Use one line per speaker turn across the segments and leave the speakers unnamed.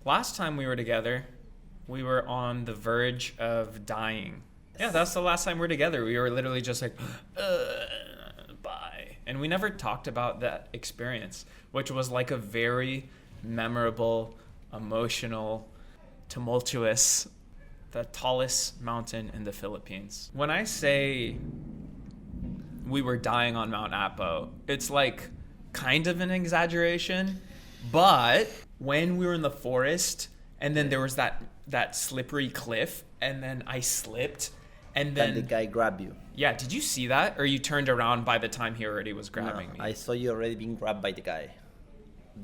last time we were together, we were on the verge of dying. Yeah, that's the last time we were together. We were literally just like, bye. And we never talked about that experience, which was like a very memorable, emotional, tumultuous, the tallest mountain in the Philippines. When I say we were dying on Mount Apo, it's like kind of an exaggeration, but when we were in the forest and then there was that slippery cliff and then I slipped and then
the guy grabbed you.
Yeah, did you see that? Or you turned around by the time he already was grabbing me?
I saw you already being grabbed by the guy.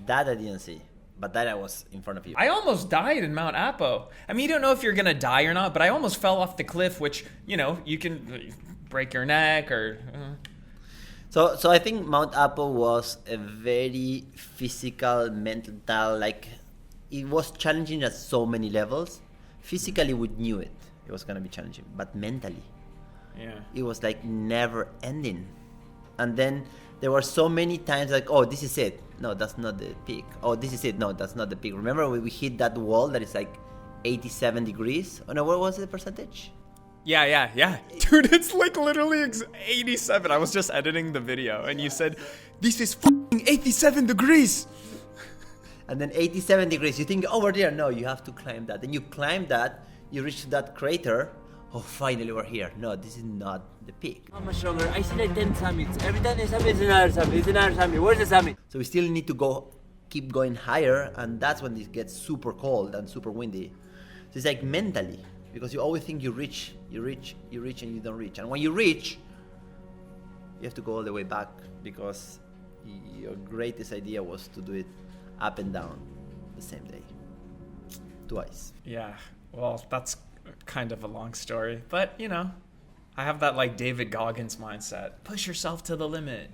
That I didn't see, but that I was in front of you.
I almost died in Mount Apo. I mean, you don't know if you're gonna die or not, but I almost fell off the cliff, which, you know, you can break your neck or...
So I think Mount Apo was a very physical, mental, like, it was challenging at so many levels. Physically, we knew it was going to be challenging, but mentally, it was like never ending. And then there were so many times like, oh, this is it. No, that's not the peak. Oh, this is it. No, that's not the peak. Remember when we hit that wall that is like 87 degrees? Oh no, what was the percentage?
Yeah. Dude, it's like literally 87. I was just editing the video and you said, this is f***ing 87 degrees.
And then 87 degrees, you think over there, no, you have to climb that. Then you climb that, you reach that crater. Oh, finally we're here. No, this is not the peak.
How much longer? I see like 10 summits. Every time there's summit, it's another summit. Where's the summit?
So we still need to keep going higher, and that's when it gets super cold and super windy. So it's like mentally, because you always think you reach, and you don't reach. And when you reach, you have to go all the way back because your greatest idea was to do it up and down the same day, twice.
Yeah, well, that's kind of a long story, but you know, I have that like David Goggins mindset. Push yourself to the limit.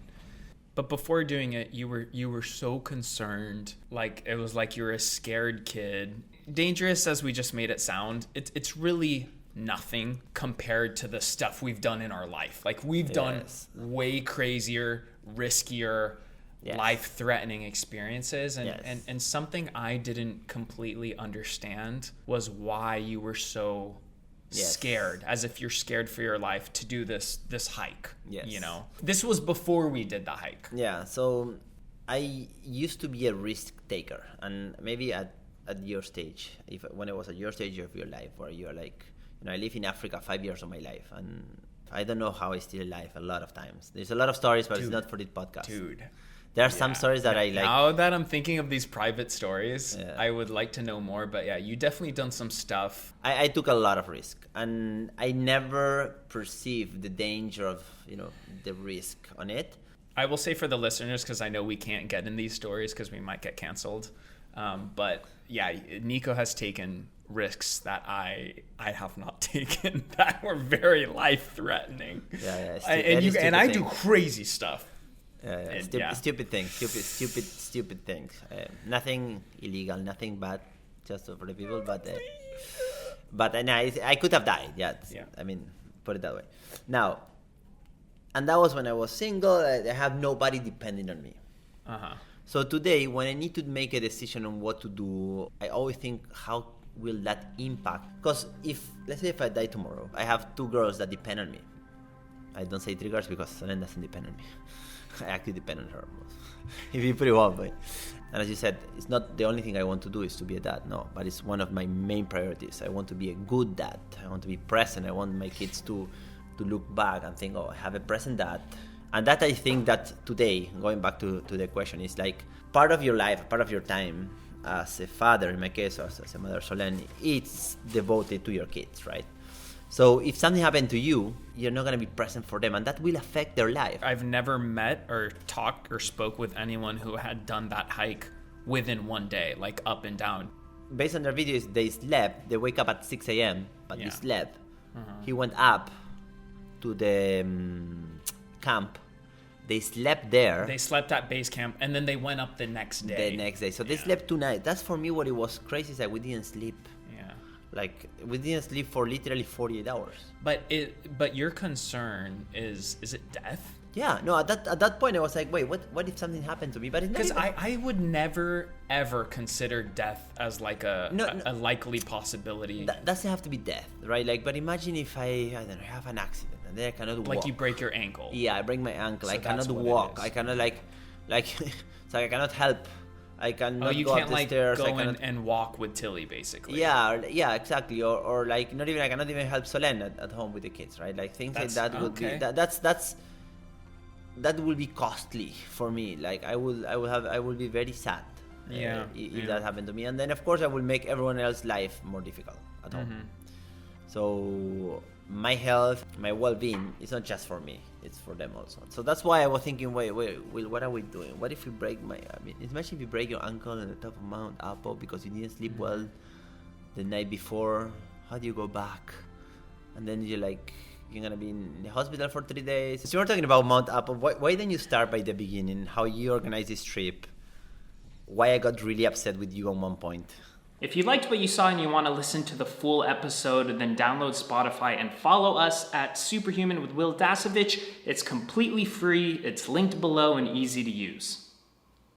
But before doing it, you were so concerned, like it was like you were a scared kid. Dangerous as we just made it sound, it's really nothing compared to the stuff we've done in our life. Like we've done way crazier, riskier, life-threatening experiences, and something I didn't completely understand was why you were so scared, as if you're scared for your life to do this hike. You know, this was before we did the hike.
So I used to be a risk taker, and maybe at your stage, when I was at your stage of your life, where you're like, you know, I live in Africa 5 years of my life, and I don't know how I'm still alive a lot of times. There's a lot of stories, but it's not for this podcast. There are some stories that I like.
Now that I'm thinking of these private stories, I would like to know more. But you definitely done some stuff.
I took a lot of risk, and I never perceived the danger of, you know, the risk on it.
I will say for the listeners, because I know we can't get in these stories because we might get canceled. But Nico has taken risks that I have not taken that were very life-threatening. And I do crazy stuff.
Stupid things. Nothing illegal, nothing bad, just for the people. But I could have died. I mean, put it that way. Now, and that was when I was single. I have nobody depending on me. So today, when I need to make a decision on what to do, I always think, how will that impact? Because let's say if I die tomorrow, I have 2 girls that depend on me. I don't say 3 girls because Solen doesn't depend on me. I actually depend on her. If you put it one way. And as you said, it's not the only thing I want to do is to be a dad. No, but it's one of my main priorities. I want to be a good dad. I want to be present. I want my kids to look back and think, oh, I have a present dad. And that, I think that today, going back to the question, is like part of your life, part of your time as a father, in my case, or as a mother, Solen, it's devoted to your kids, right? So if something happened to you, you're not going to be present for them, and that will affect their life.
I've never met or talked or spoke with anyone who had done that hike within one day, like up and down.
Based on their videos, they slept. They wake up at 6 a.m., but they slept. He went up to the camp. They slept there.
They slept at base camp, and then they went up the next day.
So they slept 2 nights. That's for me what it was crazy, is that we didn't sleep. Like, we didn't sleep for literally 48 hours.
But your concern is it death?
Yeah, no, at that point I was like, wait, what if something happened to me? But it's not
Because
even...
I would never ever consider death as like a
No.
a likely possibility.
That doesn't have to be death, right? Like, but imagine if I don't know, have an accident and then I cannot walk.
Like you break your ankle.
Yeah, I break my ankle.
So
I cannot
that's what it
walk.
is.
I cannot like it's like I cannot help. I cannot
Oh, you
go
can't
up the
like
stairs.
go
I cannot...
and walk with Tilly, basically.
Yeah, exactly. Or like not even I cannot even help Solen at home with the kids, right? Like things like that would
okay.
be that will be costly for me. Like I will be very sad. If that happened to me, and then of course I will make everyone else's life more difficult at home. So my health, my well-being is not just for me; it's for them also. So that's why I was thinking, wait, Will, what are we doing? What if we break imagine if you break your ankle on the top of Mount Apo because you didn't sleep well the night before. How do you go back? And then you're gonna be in the hospital for 3 days. So we're talking about Mount Apo. Why don't you start by the beginning? How you organize this trip? Why I got really upset with you at one point.
If you liked what you saw and you want to listen to the full episode, then download Spotify and follow us at Superhuman with Will Dasovich. It's completely free, it's linked below and easy to use.